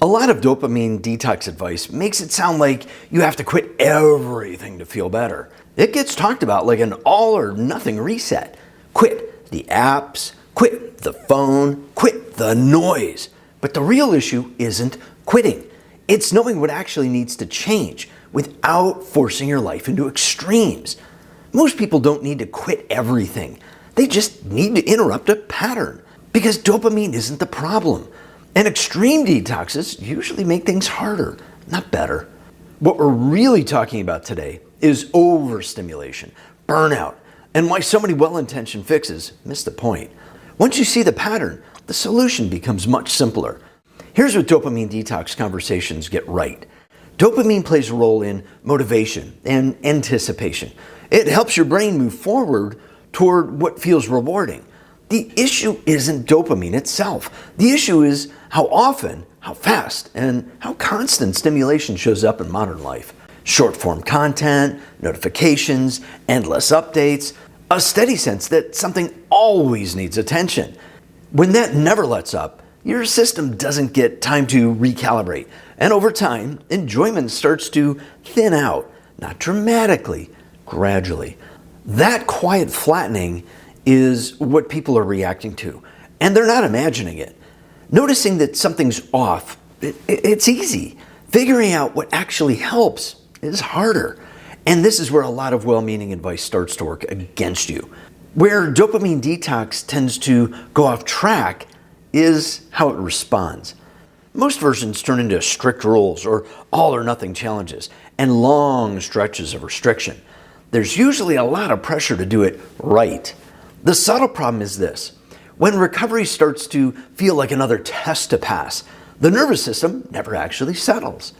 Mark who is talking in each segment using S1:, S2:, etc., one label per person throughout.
S1: A lot of dopamine detox advice makes it sound like you have to quit everything to feel better. It gets talked about like an all or nothing reset. Quit the apps, quit the phone, quit the noise. But the real issue isn't quitting. It's knowing what actually needs to change without forcing your life into extremes. Most people don't need to quit everything. They just need to interrupt a pattern because dopamine isn't the problem. And extreme detoxes usually make things harder, not better. What we're really talking about today is overstimulation, burnout, and why so many well-intentioned fixes miss the point. Once you see the pattern, the solution becomes much simpler. Here's what dopamine detox conversations get right. Dopamine plays a role in motivation and anticipation. It helps your brain move forward toward what feels rewarding. The issue isn't dopamine itself. The issue is how often, how fast, and how constant stimulation shows up in modern life. Short-form content, notifications, endless updates, a steady sense that something always needs attention. When that never lets up, your system doesn't get time to recalibrate, and over time, enjoyment starts to thin out, not dramatically, gradually. That quiet flattening is what people are reacting to, and they're not imagining it. Noticing that something's off, it's easy. Figuring out what actually helps is harder. And this is where a lot of well-meaning advice starts to work against you. Where dopamine detox tends to go off track is how it responds. Most versions turn into strict rules or all or nothing challenges and long stretches of restriction. There's usually a lot of pressure to do it right. The subtle problem is this. When recovery starts to feel like another test to pass, the nervous system never actually settles.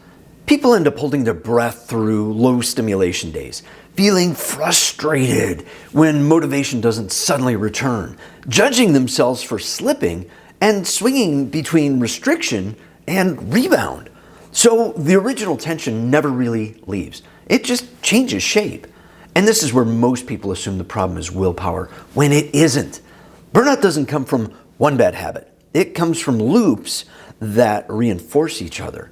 S1: People end up holding their breath through low stimulation days, feeling frustrated when motivation doesn't suddenly return, judging themselves for slipping, and swinging between restriction and rebound. So the original tension never really leaves. It just changes shape. And this is where most people assume the problem is willpower, when it isn't. Burnout doesn't come from one bad habit. It comes from loops that reinforce each other.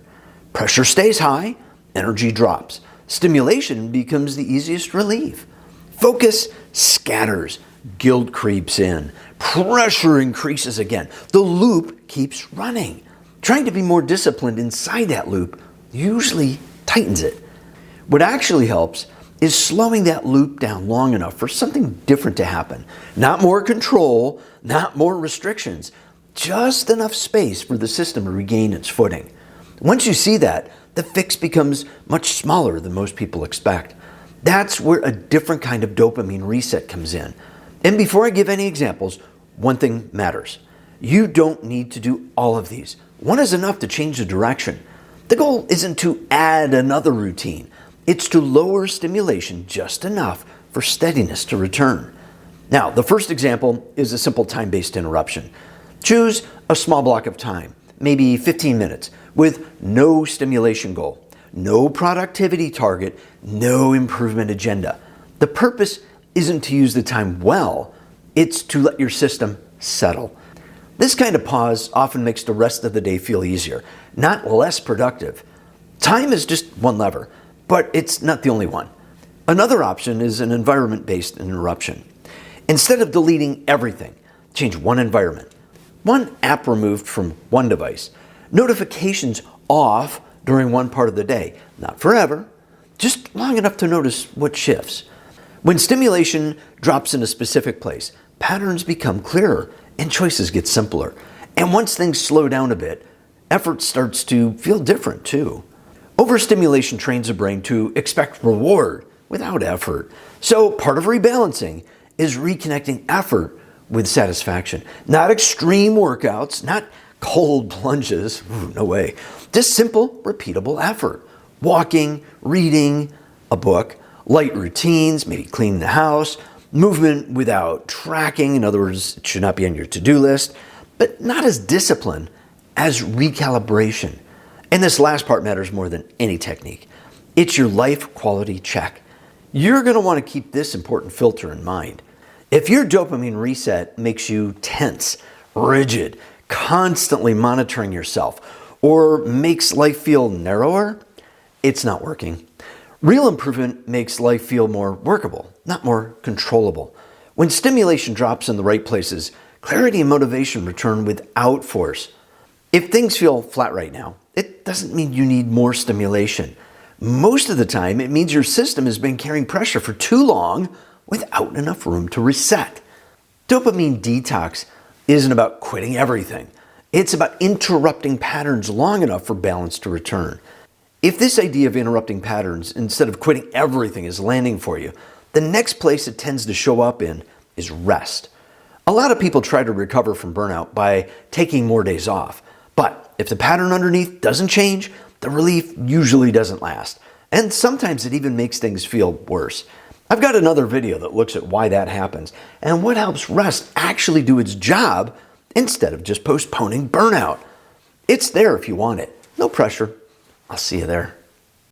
S1: Pressure stays high, energy drops. Stimulation becomes the easiest relief. Focus scatters, guilt creeps in, pressure increases again. The loop keeps running. Trying to be more disciplined inside that loop usually tightens it. What actually helps is slowing that loop down long enough for something different to happen. Not more control, not more restrictions, just enough space for the system to regain its footing. Once you see that, the fix becomes much smaller than most people expect. That's where a different kind of dopamine reset comes in. And before I give any examples, one thing matters. You don't need to do all of these. One is enough to change the direction. The goal isn't to add another routine. It's to lower stimulation just enough for steadiness to return. Now, the first example is a simple time-based interruption. Choose a small block of time, maybe 15 minutes, with no stimulation goal, no productivity target, no improvement agenda. The purpose isn't to use the time well, it's to let your system settle. This kind of pause often makes the rest of the day feel easier, not less productive. Time is just one lever, but it's not the only one. Another option is an environment-based interruption. Instead of deleting everything, change one environment, one app removed from one device, notifications off during one part of the day, not forever, just long enough to notice what shifts. When stimulation drops in a specific place, patterns become clearer and choices get simpler. And once things slow down a bit, effort starts to feel different too. Overstimulation trains the brain to expect reward without effort. So part of rebalancing is reconnecting effort with satisfaction. Not extreme workouts, not cold plunges, no way. Just simple, repeatable effort. Walking, reading a book, light routines, maybe cleaning the house, movement without tracking, in other words, it should not be on your to-do list, but not as discipline as recalibration. And this last part matters more than any technique. It's your life quality check. You're going to want to keep this important filter in mind. If your dopamine reset makes you tense, rigid, constantly monitoring yourself, or makes life feel narrower, it's not working. Real improvement makes life feel more workable, not more controllable. When stimulation drops in the right places, clarity and motivation return without force. If things feel flat right now, it doesn't mean you need more stimulation. Most of the time, it means your system has been carrying pressure for too long without enough room to reset. Dopamine detox isn't about quitting everything. It's about interrupting patterns long enough for balance to return. If this idea of interrupting patterns instead of quitting everything is landing for you, the next place it tends to show up in is rest. A lot of people try to recover from burnout by taking more days off. But if the pattern underneath doesn't change, the relief usually doesn't last. And sometimes it even makes things feel worse. I've got another video that looks at why that happens and what helps rest actually do its job instead of just postponing burnout. It's there if you want it. No pressure. I'll see you there.